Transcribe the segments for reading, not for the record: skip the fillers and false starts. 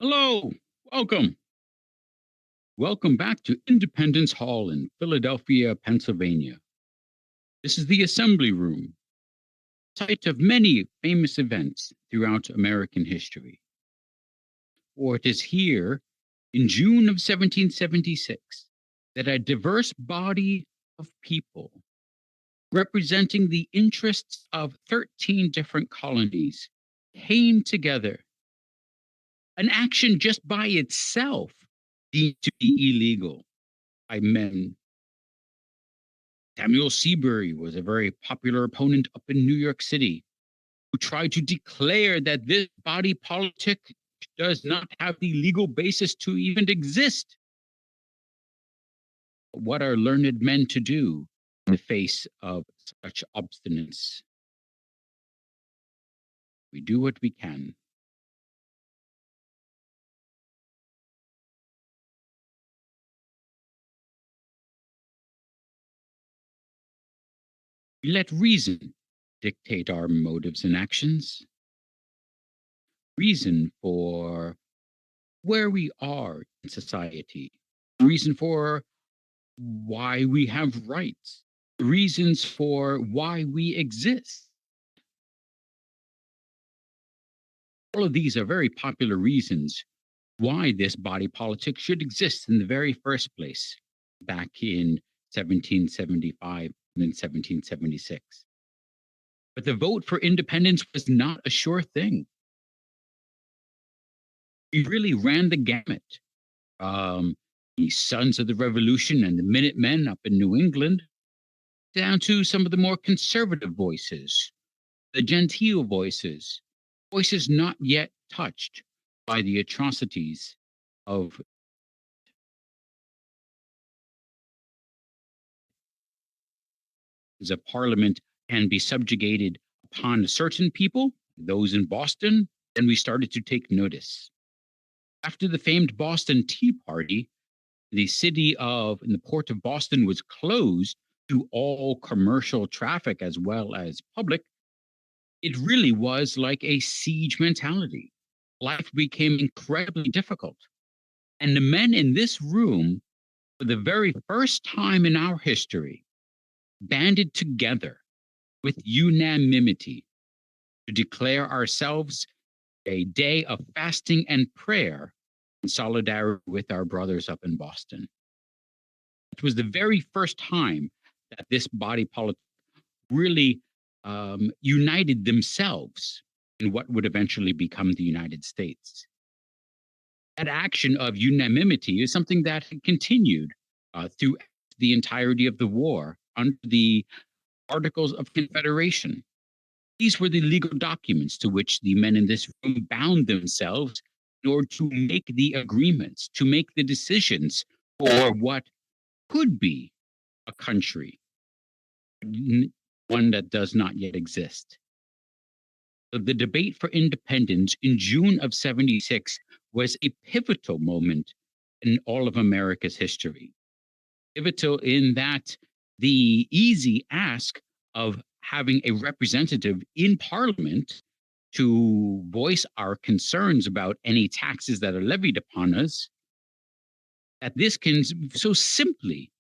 Hello, welcome. Welcome back to Independence Hall in Philadelphia, Pennsylvania. This is the Assembly Room, site of many famous events throughout American history. For it is here in June of 1776 that a diverse body of people representing the interests of 13 different colonies came together. An action just by itself deemed to be illegal by men. Samuel Seabury was a very popular opponent up in New York City who tried to declare that this body politic does not have the legal basis to even exist. What are learned men to do in the face of such obstinance? We do what we can. We let reason dictate our motives and actions. Reason for where we are in society. Reason for why we have rights, reasons for why we exist. All of these are very popular reasons why this body politic should exist in the very first place, back in 1775 and then 1776. But the vote for independence was not a sure thing. We really ran the gamut. Um, the Sons of the Revolution and the Minutemen up in New England, down to some of the more conservative voices, the genteel voices, voices not yet touched by the atrocities of the parliament can be subjugated upon certain people, those in Boston, then we started to take notice. After the famed Boston Tea Party, the city of and the port of Boston was closed to all commercial traffic as well as public. It really was like a siege mentality. Life became incredibly difficult. And the men in this room, for the very first time in our history, banded together with unanimity to declare ourselves a day of fasting and prayer in solidarity with our brothers up in Boston. It was the very first time that this body politic really united themselves in what would eventually become the United States. That action of unanimity is something that had continued through the entirety of the war under the Articles of Confederation. These were the legal documents to which the men in this room bound themselves in order to make the agreements, to make the decisions for what could be a country, one that does not yet exist. So the debate for independence in June of 76 was a pivotal moment in all of America's history. Pivotal in that the easy ask of having a representative in parliament to voice our concerns about any taxes that are levied upon us, that this can so simply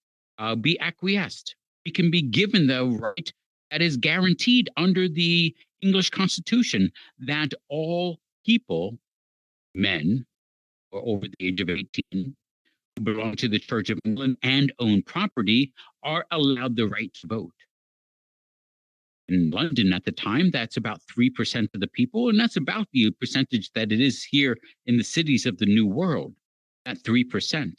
be acquiesced. We can be given the right that is guaranteed under the English Constitution that all people, men or over the age of 18, who belong to the Church of England and own property, are allowed the right to vote. In London at the time, that's about 3% of the people, and that's about the percentage that it is here in the cities of the New World, at 3%.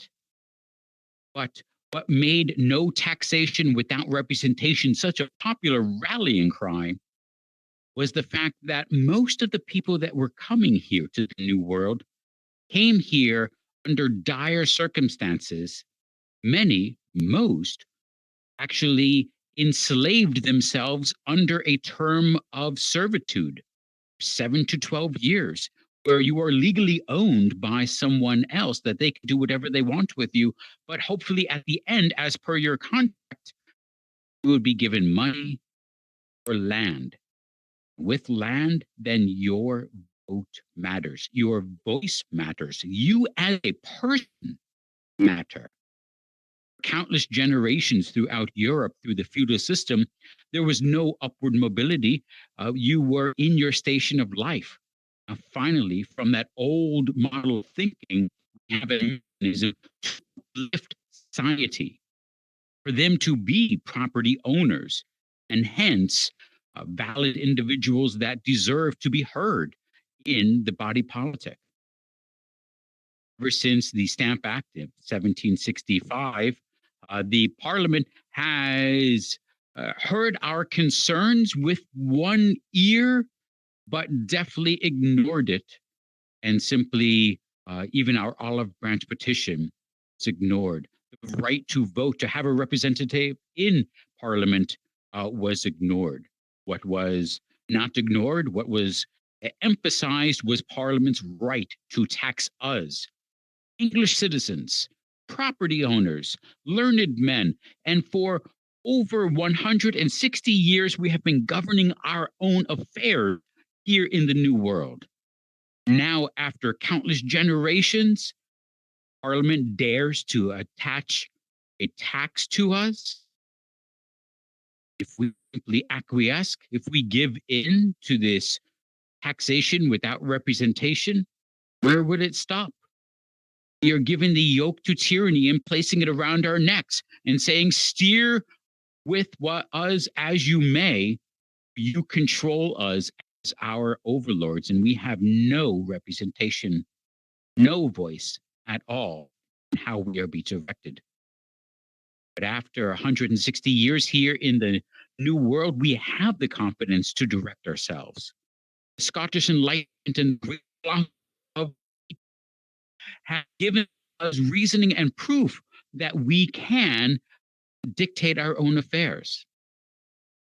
But what made no taxation without representation such a popular rallying cry was the fact that most of the people that were coming here to the New World came here under dire circumstances. Many, most, actually enslaved themselves under a term of servitude, 7 to 12 years, where you are legally owned by someone else that they can do whatever they want with you. But hopefully, at the end, as per your contract, you would be given money or land. With land, then your Vote matters. Your voice matters. You as a person matter. Countless generations throughout Europe, through the feudal system, there was no upward mobility. You were in your station of life. Finally, from that old model of thinking, we have a mechanism to lift society, for them to be property owners, and hence valid individuals that deserve to be heard in the body politic. Ever since the Stamp Act of 1765, the Parliament has heard our concerns with one ear, but definitely ignored it, and simply, even our olive branch petition is ignored. The right to vote, to have a representative in Parliament, was ignored. What was not ignored, what was emphasized, was Parliament's right to tax us, English citizens, property owners, learned men, and for over 160 years, we have been governing our own affairs here in the New World. Now, after countless generations, Parliament dares to attach a tax to us. If we simply acquiesce, if we give in to this taxation without representation, where would it stop? We are giving the yoke to tyranny and placing it around our necks and saying, steer with what us as you may, you control us as our overlords, and we have no representation, no voice at all in how we are being directed. But after 160 years here in the New World, we have the confidence to direct ourselves. The Scottish Enlightenment and Greek philosophy have given us reasoning and proof that we can dictate our own affairs.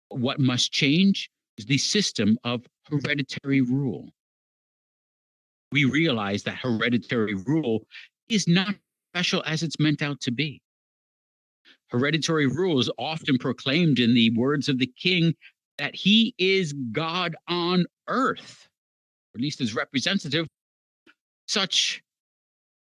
What must change is the system of hereditary rule. We realize that hereditary rule is not special as it's meant out to be. Hereditary rule is often proclaimed in the words of the king that he is God on earth, or at least his representative. Such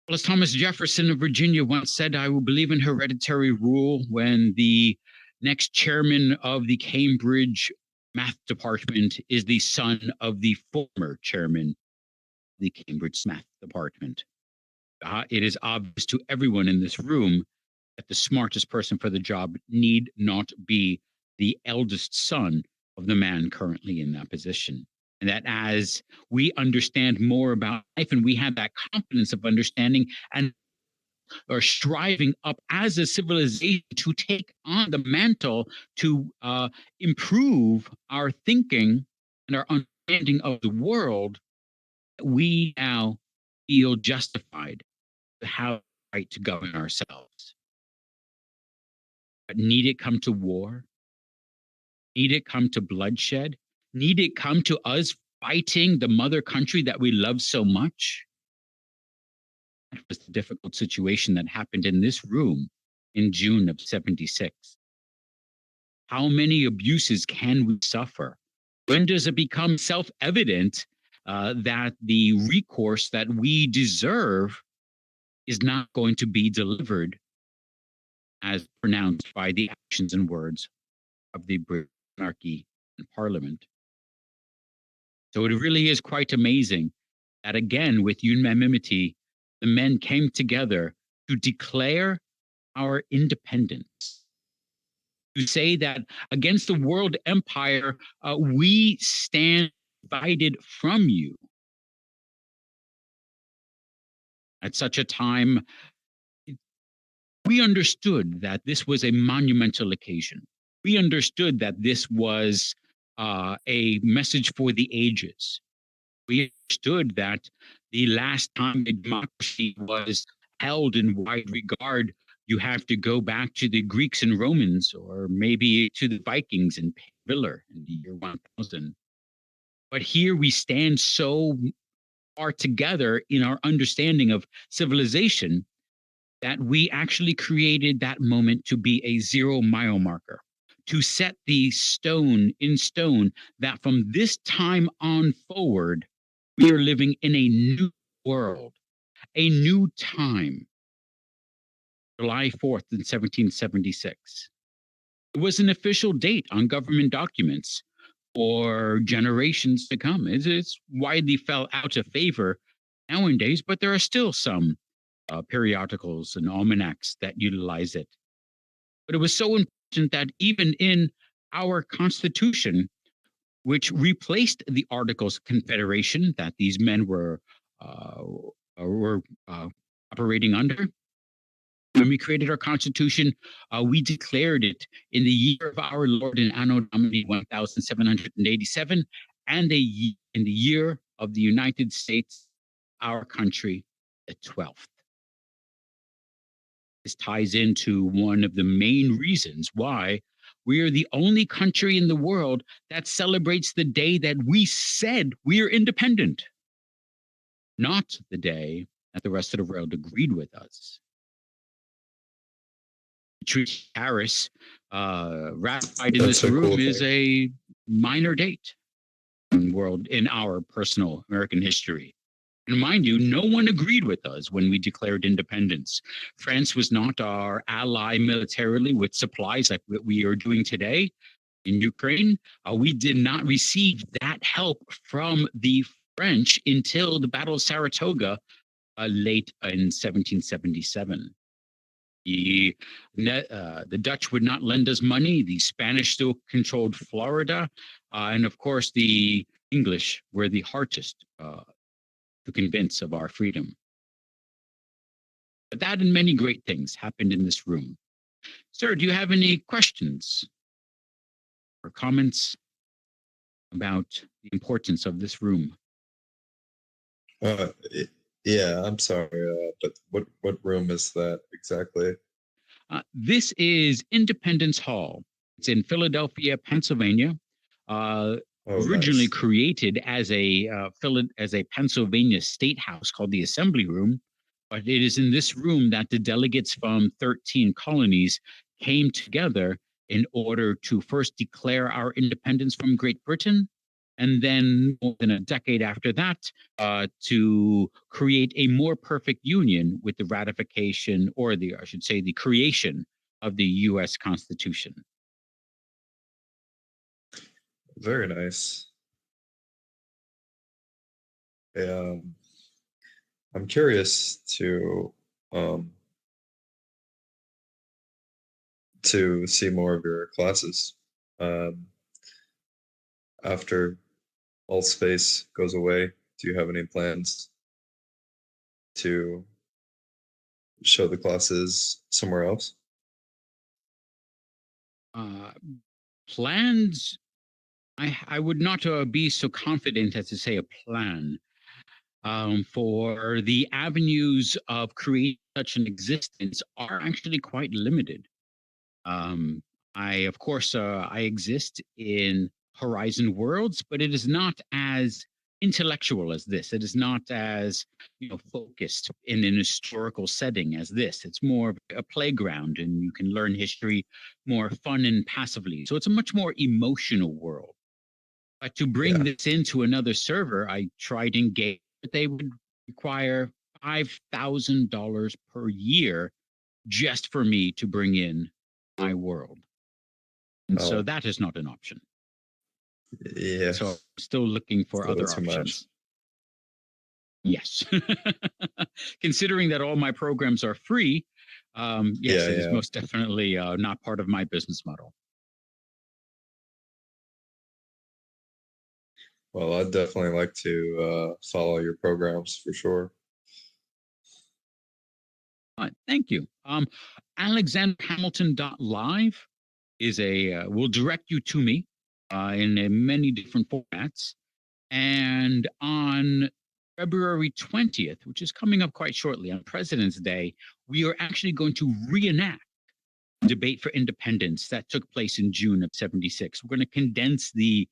as Thomas Jefferson of Virginia once said, I will believe in hereditary rule when the next chairman of the Cambridge math department is the son of the former chairman of the Cambridge math department. It is obvious to everyone in this room that the smartest person for the job need not be the eldest son of the man currently in that position. And that as we understand more about life and we have that confidence of understanding and are striving up as a civilization to take on the mantle to improve our thinking and our understanding of the world, we now feel justified to have the right to govern ourselves. But need it come to war? Need it come to bloodshed? Need it come to us fighting the mother country that we love so much? That was the difficult situation that happened in this room in June of 76. How many abuses can we suffer? When does it become self-evident that the recourse that we deserve is not going to be delivered as pronounced by the actions and words of the British monarchy and parliament? So it really is quite amazing that, again, with unanimity, the men came together to declare our independence, to say that against the world empire, we stand divided from you. At such a time, we understood that this was a monumental occasion. We understood that this was a message for the ages. We understood that the last time a democracy was held in wide regard, you have to go back to the Greeks and Romans, or maybe to the Vikings in Villa in the year 1000. But here we stand so far together in our understanding of civilization that we actually created that moment to be a 0 mile marker, to set the stone in stone that from this time on forward, We are living in a new world, a new time. July 4th in 1776. It was an official date on government documents for generations to come. It's widely fell out of favor nowadays, but there are still some periodicals and almanacs that utilize it. But it was so important that even in our Constitution, which replaced the Articles of Confederation that these men uh, were operating under, when we created our Constitution, we declared it in the year of our Lord in Anno Domini 1787, and in the year of the United States, our country, the 12th. This ties into one of the main reasons why we are the only country in the world that celebrates the day that we said we are independent, not the day that the rest of the world agreed with us. Treaty Paris ratified in That's this a room cool is thing. a minor date in our personal American history. And mind you, no one agreed with us when we declared independence. France was not our ally militarily with supplies like what we are doing today in Ukraine. We did not receive that help from the French until the Battle of Saratoga late in 1777. The Dutch would not lend us money. The Spanish still controlled Florida. And of course, the English were the hardest to convince of our freedom. But that and many great things happened in this room. Sir, do you have any questions or comments about the importance of this room? Uh, yeah, I'm sorry, but what room is that exactly? This is Independence Hall. It's in Philadelphia, Pennsylvania. Oh, Originally nice. created as a Pennsylvania state house called the Assembly Room, but it is in this room that the delegates from 13 colonies came together in order to first declare our independence from Great Britain, and then more than a decade after that, to create a more perfect union with the ratification, or I should say, the creation of the U.S. Constitution. Very nice. Um, I'm curious um, to see more of your classes um, after Altspace goes away. Do you have any plans to show the classes somewhere else? Uh, Plans, I would not be so confident as to say a plan. For the avenues of creating such an existence are actually quite limited. Um, of course, I exist in Horizon Worlds, but it is not as intellectual as this. It is not as focused in an historical setting as this. It's more of a playground, and you can learn history more fun and passively. So it's a much more emotional world. But to bring Yeah. this into another server, I tried engage, but they would require $5,000 per year just for me to bring in my world. And so Oh, that is not an option. yeah. So I'm still looking It's for a little other too much. options. Yes. Considering that all my programs are free, yes, Yeah, it is yeah. most definitely not part of my business model. Well, I'd definitely like to follow your programs for sure. Thank you. AlexanderHamilton.live will direct you to me in many different formats. And on February 20th, which is coming up quite shortly on President's Day, we are actually going to reenact the debate for independence that took place in June of 76. We're going to condense the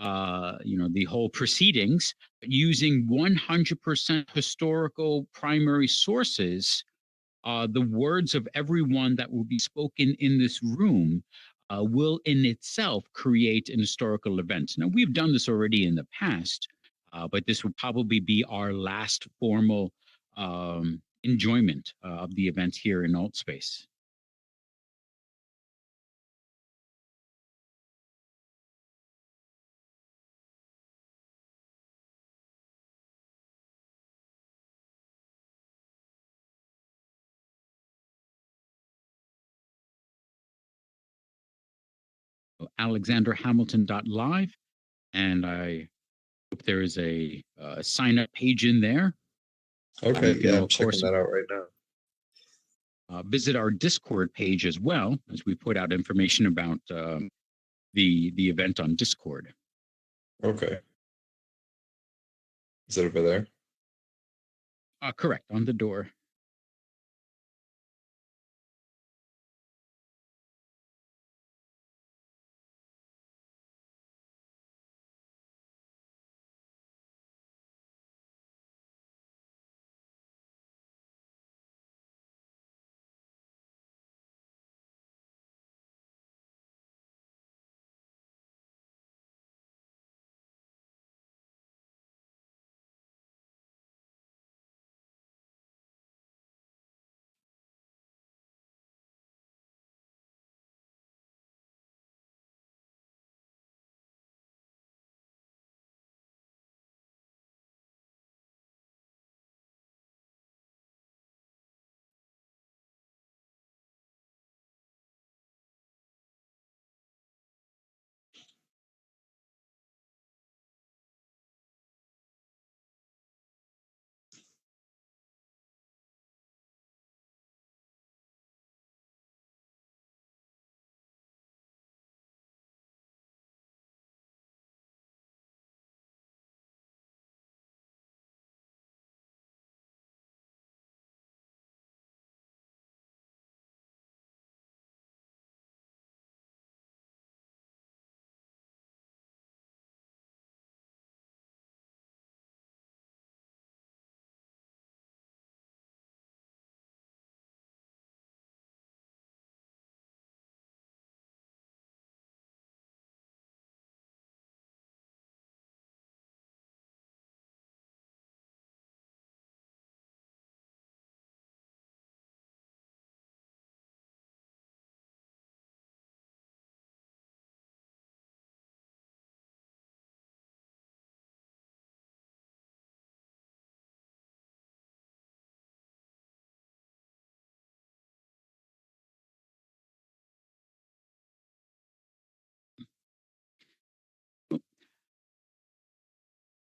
whole proceedings using 100% historical primary sources. The words of everyone that will be spoken in this room will in itself create an historical event. Now, we've done this already in the past, But this will probably be our last formal enjoyment of the event here in Altspace. AlexanderHamilton.live, and I hope there is a sign up page in there. Okay, You can, yeah, I'm of checking course, that out right now. visit our Discord page as well, as we put out information about the event on Discord. Okay. Is it over there? Correct, on the door.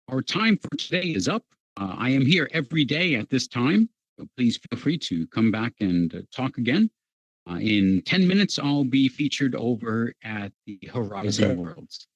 Our time for today is up. I am here every day at this time, so please feel free to come back and talk again. In 10 minutes, I'll be featured over at the Horizon Okay. Worlds.